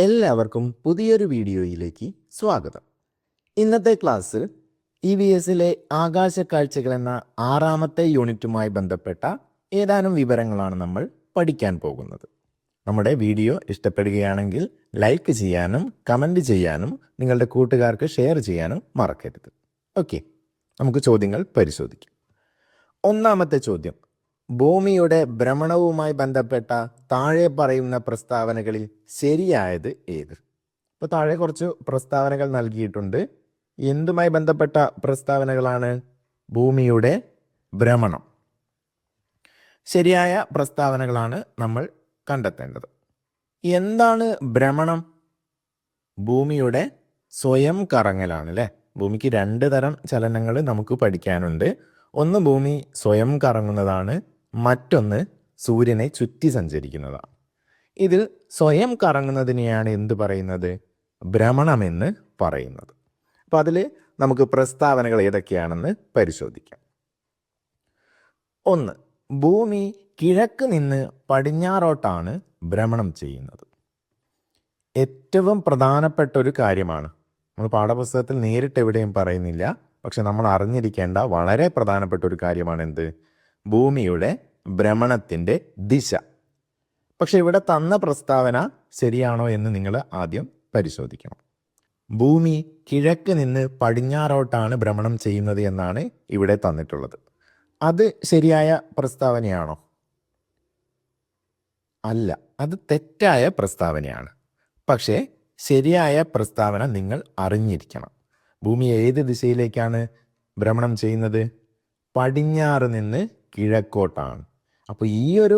എല്ലാവർക്കും പുതിയൊരു വീഡിയോയിലേക്ക് സ്വാഗതം. ഇന്നത്തെ ക്ലാസ്സിൽ EVSലെ ആകാശക്കാഴ്ചകൾ എന്ന 6ാമത്തെ യൂണിറ്റുമായി ബന്ധപ്പെട്ട ഏതാനും വിവരങ്ങളാണ് നമ്മൾ പഠിക്കാൻ പോകുന്നത്. നമ്മുടെ വീഡിയോ ഇഷ്ടപ്പെടുകയാണെങ്കിൽ ലൈക്ക് ചെയ്യാനും കമൻറ്റ് ചെയ്യാനും നിങ്ങളുടെ കൂട്ടുകാർക്ക് ഷെയർ ചെയ്യാനും മറക്കരുത്. ഓക്കെ, നമുക്ക് ചോദ്യങ്ങൾ പരിശോധിക്കാം. ഒന്നാമത്തെ ചോദ്യം, ഭൂമിയുടെ ഭ്രമണവുമായി ബന്ധപ്പെട്ട താഴെ പറയുന്ന പ്രസ്താവനകളിൽ ശരിയായത് ഏത്? ഇപ്പോൾ താഴെ കുറച്ച് പ്രസ്താവനകൾ നൽകിയിട്ടുണ്ട്. എന്തുമായി ബന്ധപ്പെട്ട പ്രസ്താവനകളാണ്? ഭൂമിയുടെ ഭ്രമണം. ശരിയായ പ്രസ്താവനകളാണ് നമ്മൾ കണ്ടെത്തേണ്ടത്. എന്താണ് ഭ്രമണം? ഭൂമിയുടെ സ്വയം കറങ്ങലാണ് അല്ലേ. ഭൂമിക്ക് 2 തരം ചലനങ്ങൾ നമുക്ക് പഠിക്കാനുണ്ട്. ഒന്ന് ഭൂമി സ്വയം കറങ്ങുന്നതാണ്, മറ്റൊന്ന് സൂര്യനെ ചുറ്റി സഞ്ചരിക്കുന്നതാണ്. ഇതിൽ സ്വയം കറങ്ങുന്നതിനെയാണ് എന്ത് പറയുന്നത്? ഭ്രമണമെന്ന് പറയുന്നത്. അപ്പോൾ അതിൽ നമുക്ക് പ്രസ്താവനകൾ ഏതൊക്കെയാണെന്ന് പരിശോധിക്കാം. 1. ഭൂമി കിഴക്ക് നിന്ന് പടിഞ്ഞാറോട്ടാണ് ഭ്രമണം ചെയ്യുന്നത്. ഏറ്റവും പ്രധാനപ്പെട്ട ഒരു കാര്യമാണ്. നമ്മൾ പാഠപുസ്തകത്തിൽ നേരിട്ട് എവിടെയും പറയുന്നില്ല, പക്ഷെ നമ്മൾ അറിഞ്ഞിരിക്കേണ്ട വളരെ പ്രധാനപ്പെട്ട ഒരു കാര്യമാണ് എന്ത്? ഭൂമിയുടെ ഭ്രമണത്തിൻ്റെ ദിശ. പക്ഷെ ഇവിടെ തന്ന പ്രസ്താവന ശരിയാണോ എന്ന് നിങ്ങൾ ആദ്യം പരിശോധിക്കണം. ഭൂമി കിഴക്ക് നിന്ന് പടിഞ്ഞാറോട്ടാണ് ഭ്രമണം ചെയ്യുന്നത് എന്നാണ് ഇവിടെ തന്നിട്ടുള്ളത്. അത് ശരിയായ പ്രസ്താവനയാണോ? അല്ല, അത് തെറ്റായ പ്രസ്താവനയാണ്. പക്ഷേ ശരിയായ പ്രസ്താവന നിങ്ങൾ അറിഞ്ഞിരിക്കണം. ഭൂമി ഏത് ദിശയിലേക്കാണ് ഭ്രമണം ചെയ്യുന്നത്? പടിഞ്ഞാറ് നിന്ന് കിഴക്കോട്ടാണ്. അപ്പോൾ ഈ ഒരു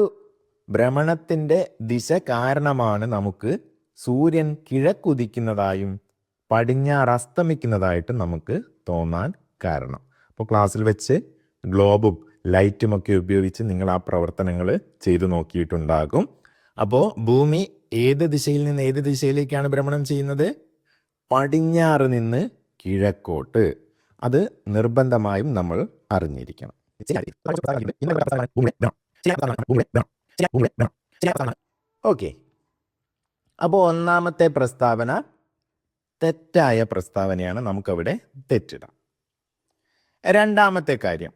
ഭ്രമണത്തിൻ്റെ ദിശ കാരണമാണ് നമുക്ക് സൂര്യൻ കിഴക്കുദിക്കുന്നതായും പടിഞ്ഞാറ് അസ്തമിക്കുന്നതായിട്ടും നമുക്ക് തോന്നാൻ കാരണം. അപ്പോൾ ക്ലാസ്സിൽ വെച്ച് ഗ്ലോബും ലൈറ്റും ഒക്കെ ഉപയോഗിച്ച് നിങ്ങൾ ആ പ്രവർത്തനങ്ങൾ ചെയ്തു നോക്കിയിട്ടുണ്ടാകും. അപ്പോൾ ഭൂമി ഏത് ദിശയിൽ നിന്ന് ഏത് ദിശയിലേക്കാണ് ഭ്രമണം ചെയ്യുന്നത്? പടിഞ്ഞാറ് നിന്ന് കിഴക്കോട്ട്. അത് നിർബന്ധമായും നമ്മൾ അറിഞ്ഞിരിക്കണം. ഓക്കെ, അപ്പോൾ ഒന്നാമത്തെ പ്രസ്താവന തെറ്റായ പ്രസ്താവനയാണ്, നമുക്കവിടെ തെറ്റിടാം. രണ്ടാമത്തെ കാര്യം,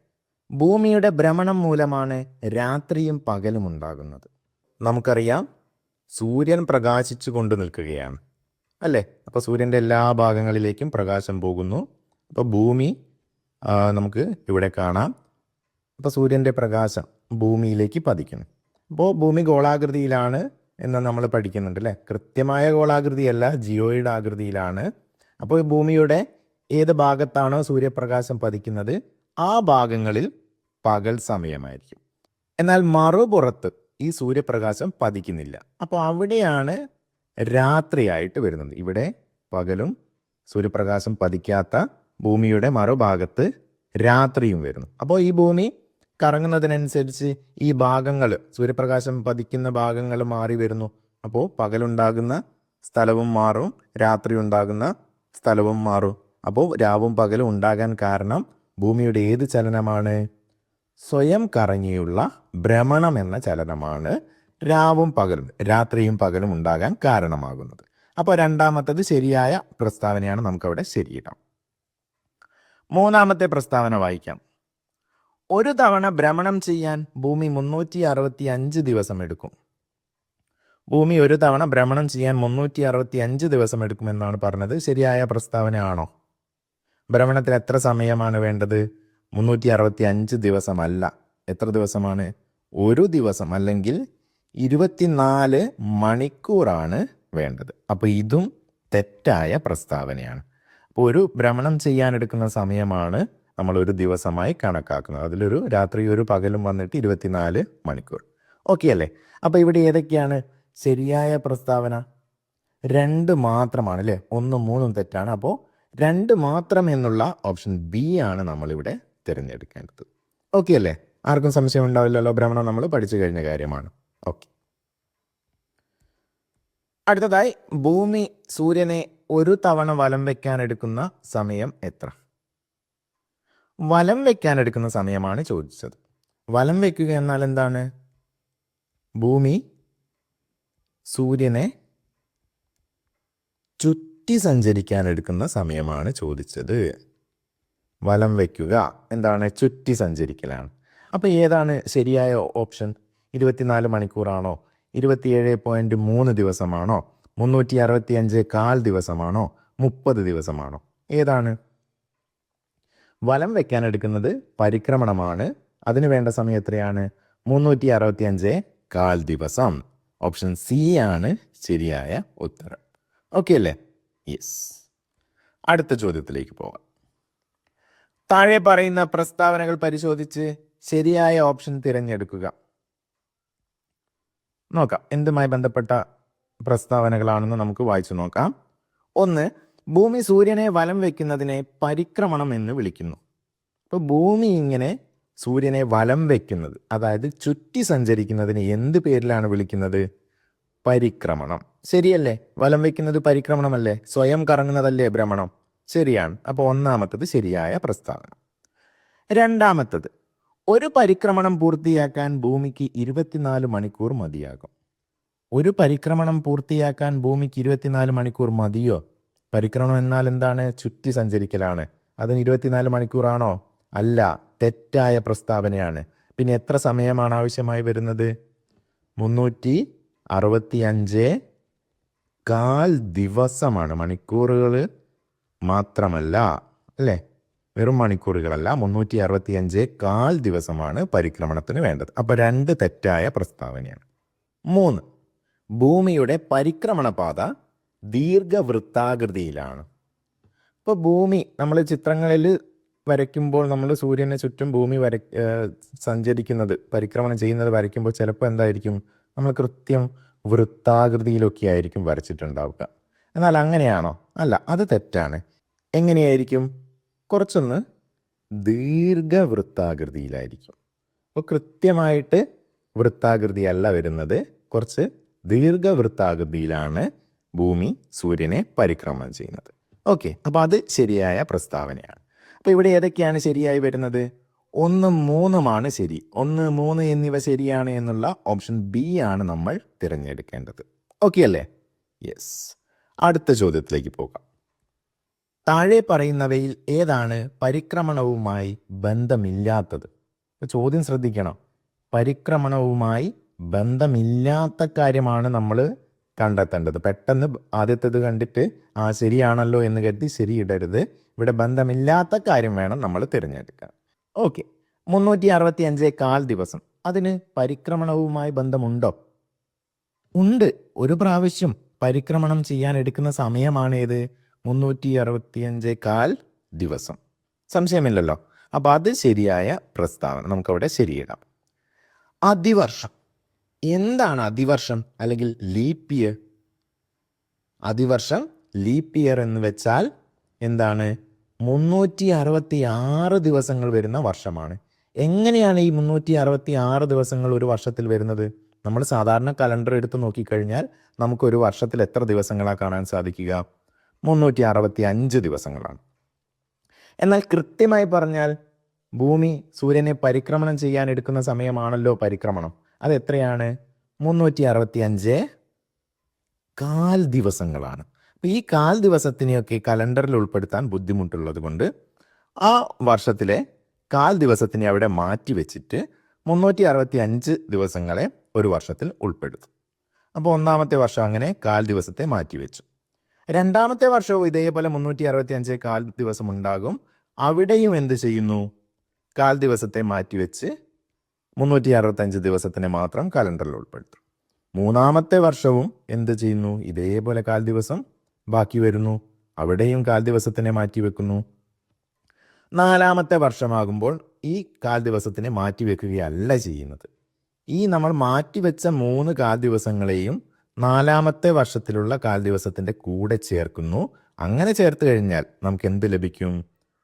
ഭൂമിയുടെ ഭ്രമണം മൂലമാണ് രാത്രിയും പകലും ഉണ്ടാകുന്നത്. നമുക്കറിയാം, സൂര്യൻ പ്രകാശിച്ചു കൊണ്ട് നിൽക്കുകയാണ് അല്ലേ. അപ്പോൾ സൂര്യൻ്റെ എല്ലാ ഭാഗങ്ങളിലേക്കും പ്രകാശം പോകുന്നു. അപ്പോൾ ഭൂമി നമുക്ക് ഇവിടെ കാണാം. അപ്പോൾ സൂര്യൻ്റെ പ്രകാശം ഭൂമിയിലേക്ക് പതിക്കുന്നു. അപ്പോൾ ഭൂമി ഗോളാകൃതിയിലാണ് എന്ന് നമ്മൾ പഠിക്കുന്നുണ്ട് അല്ലേ. കൃത്യമായ ഗോളാകൃതിയല്ല, ജിയോയിഡ് ആകൃതിയിലാണ്. അപ്പോൾ ഭൂമിയുടെ ഏത് ഭാഗത്താണോ സൂര്യപ്രകാശം പതിക്കുന്നത് ആ ഭാഗങ്ങളിൽ പകൽ സമയമായിരിക്കും. എന്നാൽ മറുപുറത്ത് ഈ സൂര്യപ്രകാശം പതിക്കുന്നില്ല. അപ്പോൾ അവിടെയാണ് രാത്രിയായിട്ട് വരുന്നത്. ഇവിടെ പകലും സൂര്യപ്രകാശം പതിക്കാത്ത ഭൂമിയുടെ മറുഭാഗത്ത് രാത്രിയും വരുന്നു. അപ്പോൾ ഈ ഭൂമി കറങ്ങുന്നതിനനുസരിച്ച് ഈ ഭാഗങ്ങൾ, സൂര്യപ്രകാശം പതിക്കുന്ന ഭാഗങ്ങൾ മാറി വരുന്നു. അപ്പോൾ പകലുണ്ടാകുന്ന സ്ഥലവും മാറും, രാത്രി ഉണ്ടാകുന്ന സ്ഥലവും മാറും. അപ്പോൾ രാവും പകലും ഉണ്ടാകാൻ കാരണം ഭൂമിയുടെ ഏത് ചലനമാണ്? സ്വയം കറങ്ങിയുള്ള ഭ്രമണം എന്ന ചലനമാണ് രാവും പകലും, രാത്രിയും പകലും ഉണ്ടാകാൻ കാരണമാകുന്നത്. അപ്പോൾ രണ്ടാമത്തത് ശരിയായ പ്രസ്താവനയാണ്, നമുക്കവിടെ ശരിയിടാം. മൂന്നാമത്തെ പ്രസ്താവന വായിക്കാം. ഒരു തവണ ഭ്രമണം ചെയ്യാൻ ഭൂമി 365 ദിവസം എടുക്കും. ഭൂമി ഒരു തവണ ഭ്രമണം ചെയ്യാൻ 365 ദിവസം എടുക്കുമെന്നാണ് പറഞ്ഞത്. ശരിയായ പ്രസ്താവനയാണോ? ഭ്രമണത്തിന് എത്ര സമയമാണ് വേണ്ടത്? 365 ദിവസമല്ല. എത്ര ദിവസമാണ്? ഒരു ദിവസം, അല്ലെങ്കിൽ 24 മണിക്കൂറാണ് വേണ്ടത്. അപ്പോൾ ഇതും തെറ്റായ പ്രസ്താവനയാണ്. അപ്പോൾ ഒരു ഭ്രമണം ചെയ്യാനെടുക്കുന്ന സമയമാണ് നമ്മൾ ഒരു ദിവസമായി കണക്കാക്കുന്നത്. അതിലൊരു രാത്രി ഒരു പകലും വന്നിട്ട് 24 മണിക്കൂർ. ഓക്കെ അല്ലേ? അപ്പോൾ ഇവിടെ ഏതൊക്കെയാണ് ശരിയായ പ്രസ്താവന? 2 മാത്രമാണ് അല്ലേ. 1, 3 തെറ്റാണ്. അപ്പോൾ 2 മാത്രം എന്നുള്ള ഓപ്ഷൻ ബി ആണ് നമ്മളിവിടെ തിരഞ്ഞെടുക്കേണ്ടത്. ഓക്കെ അല്ലേ? ആർക്കും സംശയം ഉണ്ടാവില്ലല്ലോ. ഭ്രമണം നമ്മൾ പഠിച്ചു കഴിഞ്ഞ കാര്യമാണ്. ഓക്കെ, അടുത്തതായി, ഭൂമി സൂര്യനെ ഒരു തവണ വലം വെക്കാനെടുക്കുന്ന സമയം എത്ര? വലം വെക്കാനെടുക്കുന്ന സമയമാണ് ചോദിച്ചത്. വലം വെക്കുക എന്നാൽ എന്താണ്? ഭൂമി സൂര്യനെ ചുറ്റി സഞ്ചരിക്കാൻ എടുക്കുന്ന സമയമാണ് ചോദിച്ചത്. വലം വയ്ക്കുക എന്താണ്? ചുറ്റി സഞ്ചരിക്കലാണ്. അപ്പോൾ ഏതാണ് ശരിയായ ഓപ്ഷൻ? 24 മണിക്കൂറാണോ? 27.3 ദിവസമാണോ? 365 ദിവസമാണോ? 30 ദിവസമാണോ? ഏതാണ്? വലം വയ്ക്കാൻ എടുക്കുന്നത് പരിക്രമണമാണ്. അതിന് വേണ്ട സമയം എത്രയാണ്? 365 ദിവസം. ഓപ്ഷൻ സി ആണ് ശരിയായ ഉത്തരം. ഓക്കെ അല്ലേ? യെസ്. അടുത്ത ചോദ്യത്തിലേക്ക് പോകാം. താഴെ പറയുന്ന പ്രസ്താവനകൾ പരിശോധിച്ച് ശരിയായ ഓപ്ഷൻ തിരഞ്ഞെടുക്കുക. നോക്കാം എന്തുമായി ബന്ധപ്പെട്ട പ്രസ്താവനകളാണെന്ന് നമുക്ക് വായിച്ചു നോക്കാം. 1. ഭൂമി സൂര്യനെ വലം വയ്ക്കുന്നതിനെ പരിക്രമണം എന്ന് വിളിക്കുന്നു. അപ്പോൾ ഭൂമി ഇങ്ങനെ സൂര്യനെ വലം വയ്ക്കുന്നത്, അതായത് ചുറ്റി സഞ്ചരിക്കുന്നതിന് എന്ത് പേരിലാണ് വിളിക്കുന്നത്? പരിക്രമണം. ശരിയല്ലേ? വലം വയ്ക്കുന്നത് പരിക്രമണമല്ലേ? സ്വയം കറങ്ങുന്നതല്ലേ ഭ്രമണം? ശരിയാണ്. അപ്പോൾ ഒന്നാമത്തത് ശരിയായ പ്രസ്താവന. രണ്ടാമത്തത്, ഒരു പരിക്രമണം പൂർത്തിയാക്കാൻ ഭൂമിക്ക് 24 മണിക്കൂർ മതിയാകും. ഒരു പരിക്രമണം പൂർത്തിയാക്കാൻ ഭൂമിക്ക് 24 മണിക്കൂർ മതിയോ? പരിക്രമണം എന്നാൽ എന്താണ്? ചുറ്റി സഞ്ചരിക്കലാണ്. അതിന് 24 മണിക്കൂറാണോ? അല്ല, തെറ്റായ പ്രസ്താവനയാണ്. പിന്നെ എത്ര സമയമാണ് ആവശ്യമായി വരുന്നത്? 365 ദിവസമാണ്. മണിക്കൂറുകൾ മാത്രമല്ല, അല്ലേ? വെറും മണിക്കൂറുകളല്ല, 365 ദിവസമാണ് പരിക്രമണത്തിന് വേണ്ടത്. അപ്പോൾ 2 തെറ്റായ പ്രസ്താവനയാണ്. 3. ഭൂമിയുടെ പരിക്രമണ പാത ദീർഘവൃത്താകൃതിയിലാണ്. ഇപ്പോൾ ഭൂമി നമ്മൾ ചിത്രങ്ങളിൽ വരയ്ക്കുമ്പോൾ നമ്മൾ സൂര്യനെ ചുറ്റും ഭൂമി സഞ്ചരിക്കുന്നത്, പരിക്രമണം ചെയ്യുന്നത് വരയ്ക്കുമ്പോൾ ചിലപ്പോൾ എന്തായിരിക്കും, നമ്മൾ കൃത്യം വൃത്താകൃതിയിലൊക്കെ ആയിരിക്കും വരച്ചിട്ടുണ്ടാവുക. എന്നാൽ അങ്ങനെയാണോ? അല്ല, അത് തെറ്റാണ്. എങ്ങനെയായിരിക്കും? കുറച്ചൊന്ന് ദീർഘവൃത്താകൃതിയിലായിരിക്കും. അപ്പോൾ കൃത്യമായിട്ട് വൃത്താകൃതിയല്ല വരുന്നത്, കുറച്ച് ദീർഘവൃത്താകൃതിയിലാണ് ഭൂമി സൂര്യനെ പരിക്രമണം ചെയ്യുന്നത്. ഓക്കെ, അപ്പോൾ അത് ശരിയായ പ്രസ്താവനയാണ്. അപ്പോൾ ഇവിടെ ഏതൊക്കെയാണ് ശരിയായി വരുന്നത്? 1, 3 ശരി. 1, 3 എന്നിവ ശരിയാണ് എന്നുള്ള ഓപ്ഷൻ ബി ആണ് നമ്മൾ തിരഞ്ഞെടുക്കേണ്ടത്. ഓക്കെ അല്ലേ? യെസ്. അടുത്ത ചോദ്യത്തിലേക്ക് പോകാം. താഴെ പറയുന്നവയിൽ ഏതാണ് പരിക്രമണവുമായി ബന്ധമില്ലാത്തത്? ചോദ്യം ശ്രദ്ധിക്കണം. പരിക്രമണവുമായി ബന്ധമില്ലാത്ത കാര്യമാണ് നമ്മൾ കണ്ടെത്തേണ്ടത്. പെട്ടെന്ന് ആദ്യത്തേത് കണ്ടിട്ട് ശരിയാണല്ലോ എന്ന് കരുതി ശരിയിടരുത്. ഇവിടെ ബന്ധമില്ലാത്ത കാര്യം വേണം നമ്മൾ തിരഞ്ഞെടുക്കാൻ. ഓക്കെ, 365 ദിവസം, അതിന് പരിക്രമണവുമായി ബന്ധമുണ്ടോ? ഉണ്ട്. ഒരു പ്രാവശ്യം പരിക്രമണം ചെയ്യാൻ എടുക്കുന്ന സമയമാണ് ഏത്? 365 ദിവസം. സംശയമില്ലല്ലോ. അപ്പോൾ അത് ശരിയായ പ്രസ്താവന. നമുക്കവിടെ ശരിയിടാം. അതിവർഷം. എന്താണ് അതിവർഷം അല്ലെങ്കിൽ ലീപ്പ് ഇയർ? അതിവർഷം, ലീപ്പ് ഇയർ എന്ന് വെച്ചാൽ എന്താണ്? 366 ദിവസങ്ങൾ വരുന്ന വർഷമാണ്. എങ്ങനെയാണ് ഈ 366 ദിവസങ്ങൾ ഒരു വർഷത്തിൽ വരുന്നത്? നമ്മൾ സാധാരണ കലണ്ടർ എടുത്ത് നോക്കിക്കഴിഞ്ഞാൽ നമുക്കൊരു വർഷത്തിൽ എത്ര ദിവസങ്ങളാണ് കാണാൻ സാധിക്കുക? 365 ദിവസങ്ങളാണ്. എന്നാൽ കൃത്യമായി പറഞ്ഞാൽ ഭൂമി സൂര്യനെ പരിക്രമണം ചെയ്യാൻ എടുക്കുന്ന സമയമാണല്ലോ പരിക്രമണം. അത് എത്രയാണ്? 365 ദിവസങ്ങളാണ്. അപ്പോൾ ഈ 1/4 ദിവസത്തിനെയൊക്കെ കലണ്ടറിൽ ഉൾപ്പെടുത്താൻ ബുദ്ധിമുട്ടുള്ളത് കൊണ്ട് ആ വർഷത്തിലെ 1/4 ദിവസത്തിനെ അവിടെ മാറ്റി വെച്ചിട്ട് 365 ദിവസങ്ങളെ ഒരു വർഷത്തിൽ ഉൾപ്പെടുത്തും. അപ്പോൾ ഒന്നാമത്തെ വർഷം അങ്ങനെ 1/4 ദിവസത്തെ മാറ്റിവെച്ചു. രണ്ടാമത്തെ വർഷവും ഇതേപോലെ 365 1/4 ദിവസം ഉണ്ടാകും. അവിടെയും എന്ത് ചെയ്യുന്നു? 1/4 ദിവസത്തെ മാറ്റിവെച്ച് 365 ദിവസത്തിനെ മാത്രം കലണ്ടറിൽ ഉൾപ്പെടുത്തും. മൂന്നാമത്തെ വർഷവും എന്ത് ചെയ്യുന്നു? ഇതേപോലെ 1/4 ദിവസം ബാക്കി വരുന്നു. അവിടെയും 1/4 ദിവസത്തിനെ മാറ്റിവെക്കുന്നു. നാലാമത്തെ വർഷമാകുമ്പോൾ ഈ 1/4 ദിവസത്തിനെ മാറ്റിവെക്കുകയല്ല ചെയ്യുന്നത്. ഈ നമ്മൾ മാറ്റിവെച്ച 3 1/4 ദിവസങ്ങളെയും നാലാമത്തെ വർഷത്തിലുള്ള 1/4 ദിവസത്തിൻ്റെ കൂടെ ചേർക്കുന്നു. അങ്ങനെ ചേർത്ത് കഴിഞ്ഞാൽ നമുക്ക് എന്ത് ലഭിക്കും?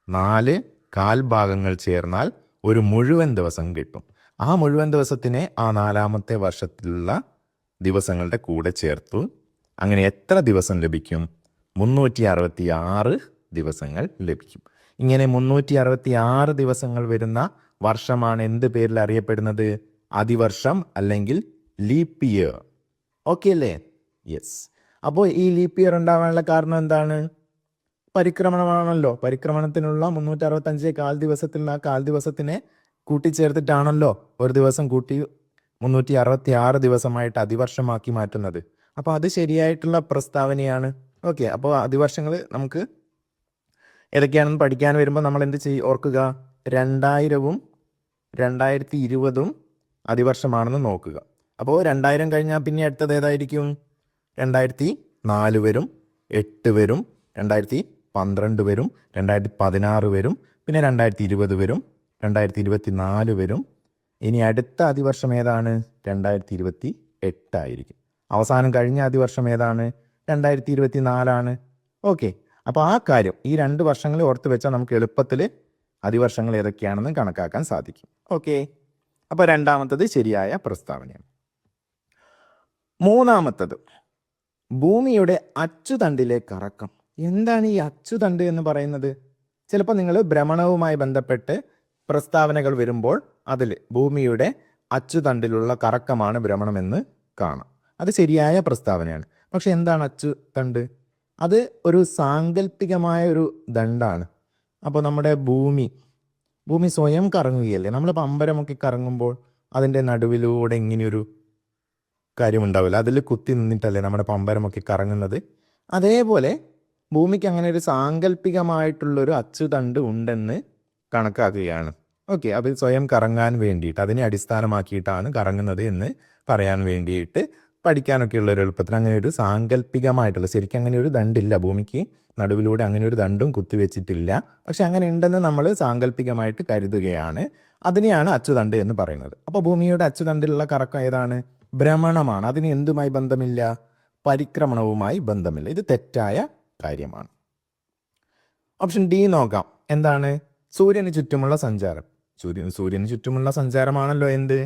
4 1/4 ഭാഗങ്ങൾ ചേർന്നാൽ ഒരു മുഴുവൻ ദിവസം കിട്ടും. ആ മുഴുവൻ ദിവസത്തിനെ ആ നാലാമത്തെ വർഷത്തിലുള്ള ദിവസങ്ങളുടെ കൂടെ ചേർത്തു. അങ്ങനെ എത്ര ദിവസം ലഭിക്കും? 366 ദിവസങ്ങൾ ലഭിക്കും. ഇങ്ങനെ 366 ദിവസങ്ങൾ വരുന്ന വർഷമാണ് എന്ത് പേരിൽ അറിയപ്പെടുന്നത്? അതിവർഷം അല്ലെങ്കിൽ ലീപ്പ് ഇയർ. ഓക്കെ അല്ലേ? യെസ്. അപ്പോൾ ഈ ലീപ്പ് ഇയർ ഉണ്ടാവാനുള്ള കാരണം എന്താണ്? പരിക്രമണമാണല്ലോ. പരിക്രമണത്തിനുള്ള 365 കാൽ ദിവസത്തിലുള്ള ആ കാൽ ദിവസത്തിനെ കൂട്ടിച്ചേർത്തിട്ടാണല്ലോ ഒരു ദിവസം കൂട്ടി 366 ദിവസമായിട്ട് അതിവർഷമാക്കി മാറ്റുന്നത്. അപ്പോൾ അത് ശരിയായിട്ടുള്ള പ്രസ്താവനയാണ്. ഓക്കെ, അപ്പോൾ അതിവർഷങ്ങൾ നമുക്ക് ഏതൊക്കെയാണെന്ന് പഠിക്കാൻ വരുമ്പോൾ നമ്മൾ എന്ത് ഓർക്കുക, 2000-ഉം 2020-ഉം അതിവർഷമാണെന്ന് നോക്കുക. അപ്പോൾ 2000 കഴിഞ്ഞാൽ പിന്നെ അടുത്തത് ഏതായിരിക്കും? 2004 വരും, 8 വരും, 2012 വരും, 2016 വരും, പിന്നെ 2020 വരും, 2024 വരും. ഇനി അടുത്ത അതിവർഷം ഏതാണ്? 2028 ആയിരിക്കും. അവസാനം കഴിഞ്ഞ അതിവർഷം ഏതാണ്? 2024 ഓക്കെ, അപ്പോൾ ആ കാര്യം ഈ 2 വർഷങ്ങൾ ഓർത്ത് വെച്ചാൽ നമുക്ക് എളുപ്പത്തിൽ അതിവർഷങ്ങൾ ഏതൊക്കെയാണെന്ന് കണക്കാക്കാൻ സാധിക്കും. ഓക്കെ, അപ്പോൾ രണ്ടാമത്തത് ശരിയായ പ്രസ്താവനയാണ്. മൂന്നാമത്തത് ഭൂമിയുടെ അച്ചുതണ്ടിലെ കറക്കം. എന്താണ് ഈ അച്ചുതണ്ട് എന്ന് പറയുന്നത്? ചിലപ്പോൾ നിങ്ങൾ ഭ്രമണവുമായി ബന്ധപ്പെട്ട് പ്രസ്താവനകൾ വരുമ്പോൾ അതിൽ ഭൂമിയുടെ അച്ചുതണ്ടിലുള്ള കറക്കമാണ് ഭ്രമണമെന്ന് കാണാം. അത് ശരിയായ പ്രസ്താവനയാണ്. പക്ഷെ എന്താണ് അച്ചുതണ്ട്? അത് ഒരു സാങ്കല്പികമായ ഒരു ദണ്ഡാണ്. അപ്പോൾ നമ്മുടെ ഭൂമി സ്വയം കറങ്ങുകയല്ലേ. നമ്മൾ പമ്പരമൊക്കെ കറങ്ങുമ്പോൾ അതിൻ്റെ നടുവിലൂടെ ഇങ്ങനെയൊരു കാര്യമുണ്ടാവില്ല, അതിൽ കുത്തി നിന്നിട്ടല്ലേ നമ്മുടെ പമ്പരമൊക്കെ കറങ്ങുന്നത്. അതേപോലെ ഭൂമിക്ക് അങ്ങനെ ഒരു സാങ്കല്പികമായിട്ടുള്ളൊരു അച്ചുതണ്ട് ഉണ്ടെന്ന് കണക്കാക്കുകയാണ്. ഓക്കെ, അത് സ്വയം കറങ്ങാൻ വേണ്ടിയിട്ട് അതിനെ അടിസ്ഥാനമാക്കിയിട്ടാണ് കറങ്ങുന്നത് എന്ന് പറയാൻ വേണ്ടിയിട്ട് പഠിക്കാനൊക്കെ ഉള്ള ഒരു എളുപ്പത്തിന് അങ്ങനെ ഒരു സാങ്കല്പികമായിട്ടുള്ള, ശരിക്കും അങ്ങനെ ഒരു ദണ്ടില്ല, ഭൂമിക്ക് നടുവിലൂടെ അങ്ങനെ ഒരു ദണ്ടും കുത്തിവെച്ചിട്ടില്ല. പക്ഷെ അങ്ങനെ ഉണ്ടെന്ന് നമ്മൾ സാങ്കല്പികമായിട്ട് കരുതുകയാണ്. അതിനെയാണ് അച്ചുതണ്ട് എന്ന് പറയുന്നത്. അപ്പോൾ ഭൂമിയുടെ അച്ചുതണ്ടിലുള്ള കറക്കം ഏതാണ്? ഭ്രമണമാണ്. അതിന് എന്തുമായി ബന്ധമില്ല? പരിക്രമണവുമായി ബന്ധമില്ല. ഇത് തെറ്റായ കാര്യമാണ്. ഓപ്ഷൻ ഡി നോക്കാം. എന്താണ്? സൂര്യന് ചുറ്റുമുള്ള സഞ്ചാരം. സൂര്യന് ചുറ്റുമുള്ള സഞ്ചാരമാണല്ലോ എന്ത്?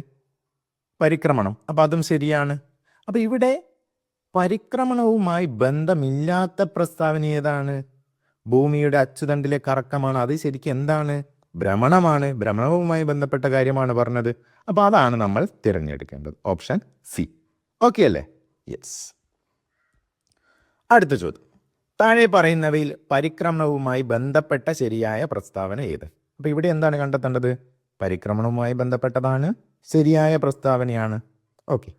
പരിക്രമണം. അപ്പം അതും ശരിയാണ്. അപ്പം ഇവിടെ പരിക്രമണവുമായി ബന്ധമില്ലാത്ത പ്രസ്താവന ഏതാണ്? ഭൂമിയുടെ അച്ചുതണ്ടിലെ കറക്കമാണ്. അത് ശരിക്കും എന്താണ്? ഭ്രമണമാണ്. ഭ്രമണവുമായി ബന്ധപ്പെട്ട കാര്യമാണ് പറഞ്ഞത്. അപ്പോൾ അതാണ് നമ്മൾ തിരഞ്ഞെടുക്കേണ്ടത്. Option C. ഓക്കെ അല്ലേ? യെസ്. അടുത്ത ചോദ്യം. താഴെ പറയുന്നവയിൽ പരിക്രമണവുമായി ബന്ധപ്പെട്ട ശരിയായ പ്രസ്താവന ഏത്? അപ്പോൾ ഇവിടെ എന്താണ് കണ്ടെത്തേണ്ടത്? പരിക്രമണവുമായി ബന്ധപ്പെട്ടതാണ്, ശരിയായ പ്രസ്താവനയാണ്. ഓക്കെ,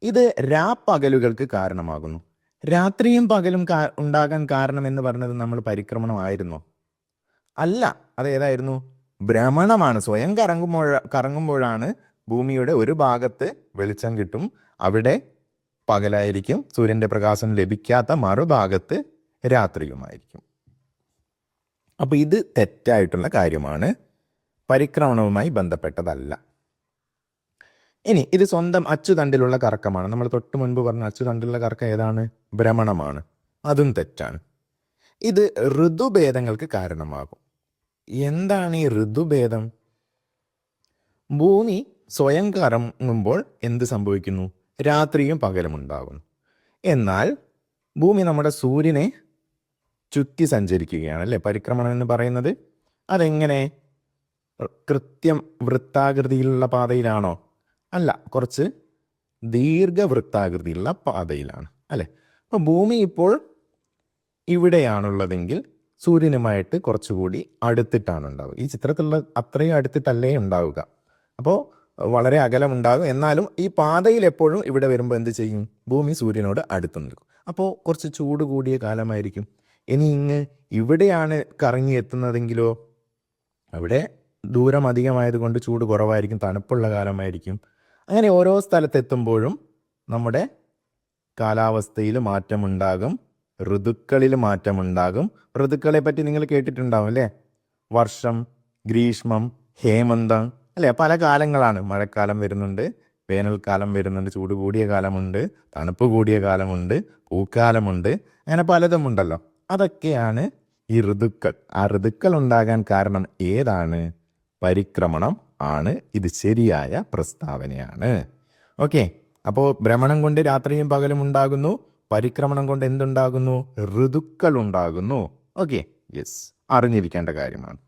ഇത് രാപ്പകലുകൾക്ക് കാരണമാകുന്നു. രാത്രിയും പകലും ഉണ്ടാകാൻ കാരണം എന്ന് പറഞ്ഞത് നമ്മൾ പരിക്രമണമായിരുന്നോ? അല്ല, അത് ഏതായിരുന്നു? ഭ്രമണമാണ്. സ്വയം കറങ്ങുമ്പോഴാണ് ഭൂമിയുടെ ഒരു ഭാഗത്ത് വെളിച്ചം കിട്ടും, അവിടെ പകലായിരിക്കും, സൂര്യൻ്റെ പ്രകാശം ലഭിക്കാത്ത മറുഭാഗത്ത് രാത്രിയുമായിരിക്കും. അപ്പോൾ ഇത് തെറ്റായിട്ടുള്ള കാര്യമാണ്, പരിക്രമണവുമായി ബന്ധപ്പെട്ടതല്ല. ഇനി ഇത് സ്വന്തം അച്ചുതണ്ടിലുള്ള കറക്കമാണ്. നമ്മൾ തൊട്ട് മുൻപ് പറഞ്ഞ അച്ചുതണ്ടിലുള്ള കറക്കം ഏതാണ്? ഭ്രമണമാണ്. അതും തെറ്റാണ്. ഇത് ഋതുഭേദങ്ങൾക്ക് കാരണമാകും. എന്താണ് ഈ ഋതുഭേദം? ഭൂമി സ്വയം കറങ്ങുമ്പോൾ എന്ത് സംഭവിക്കുന്നു? രാത്രിയും പകലും ഉണ്ടാകുന്നു. എന്നാൽ ഭൂമി നമ്മുടെ സൂര്യനെ ചുറ്റി സഞ്ചരിക്കുകയാണ് അല്ലേ പരിക്രമണം എന്ന് പറയുന്നത്. അതെങ്ങനെ? കൃത്യം വൃത്താകൃതിയിലുള്ള പാതയിലാണോ? അല്ല, കുറച്ച് ദീർഘവൃത്താകൃതിയിലുള്ള പാതയിലാണ് അല്ലേ. അപ്പോൾ ഭൂമി ഇപ്പോൾ ഇവിടെയാണുള്ളതെങ്കിൽ സൂര്യനുമായിട്ട് കുറച്ചുകൂടി അടുത്തിട്ടാണ് ഉണ്ടാവുക. ഈ ചിത്രത്തിലുള്ള അത്രയും അടുത്തിട്ടല്ലേ ഉണ്ടാവുക. അപ്പോൾ വളരെ അകലമുണ്ടാകും. എന്നാലും ഈ പാതയിൽ എപ്പോഴും ഇവിടെ വരുമ്പോൾ എന്ത് ചെയ്യും? ഭൂമി സൂര്യനോട് അടുത്ത് നിൽക്കും. അപ്പോൾ കുറച്ച് ചൂട് കൂടിയ കാലമായിരിക്കും. ഇനി ഇവിടെയാണ് കറങ്ങി എത്തുന്നതെങ്കിലോ അവിടെ ദൂരം അധികമായതുകൊണ്ട് ചൂട് കുറവായിരിക്കും, തണുപ്പുള്ള കാലമായിരിക്കും. അങ്ങനെ ഓരോ സ്ഥലത്തെത്തുമ്പോഴും നമ്മുടെ കാലാവസ്ഥയിൽ മാറ്റമുണ്ടാകും, ഋതുക്കളിൽ മാറ്റമുണ്ടാകും. ഋതുക്കളെ പറ്റി നിങ്ങൾ കേട്ടിട്ടുണ്ടാവും അല്ലേ? വർഷം, ഗ്രീഷ്മം, ഹേമന്തം അല്ലേ? പല കാലങ്ങളാണ്. മഴക്കാലം വരുന്നുണ്ട്, വേനൽക്കാലം വരുന്നുണ്ട്, ചൂട് കൂടിയ കാലമുണ്ട്, തണുപ്പ് കൂടിയ കാലമുണ്ട്, പൂക്കാലമുണ്ട്, അങ്ങനെ പലതും ഉണ്ടല്ലോ. അതൊക്കെയാണ് ഈ ഋതുക്കൾ. ആ ഋതുക്കൾ ഉണ്ടാകാൻ കാരണം ഏതാണ്? പരിക്രമണം ആണ്. ഇത് ശരിയായ പ്രസ്താവനയാണ്. ഓക്കെ, അപ്പോൾ ഭ്രമണം കൊണ്ട് രാത്രിയും പകലും ഉണ്ടാകുന്നു, പരിക്രമണം കൊണ്ട് എന്തുണ്ടാകുന്നു? ഋതുക്കൾ ഉണ്ടാകുന്നു. ഓക്കെ, യെസ്, അറിഞ്ഞിരിക്കേണ്ട കാര്യമാണ്.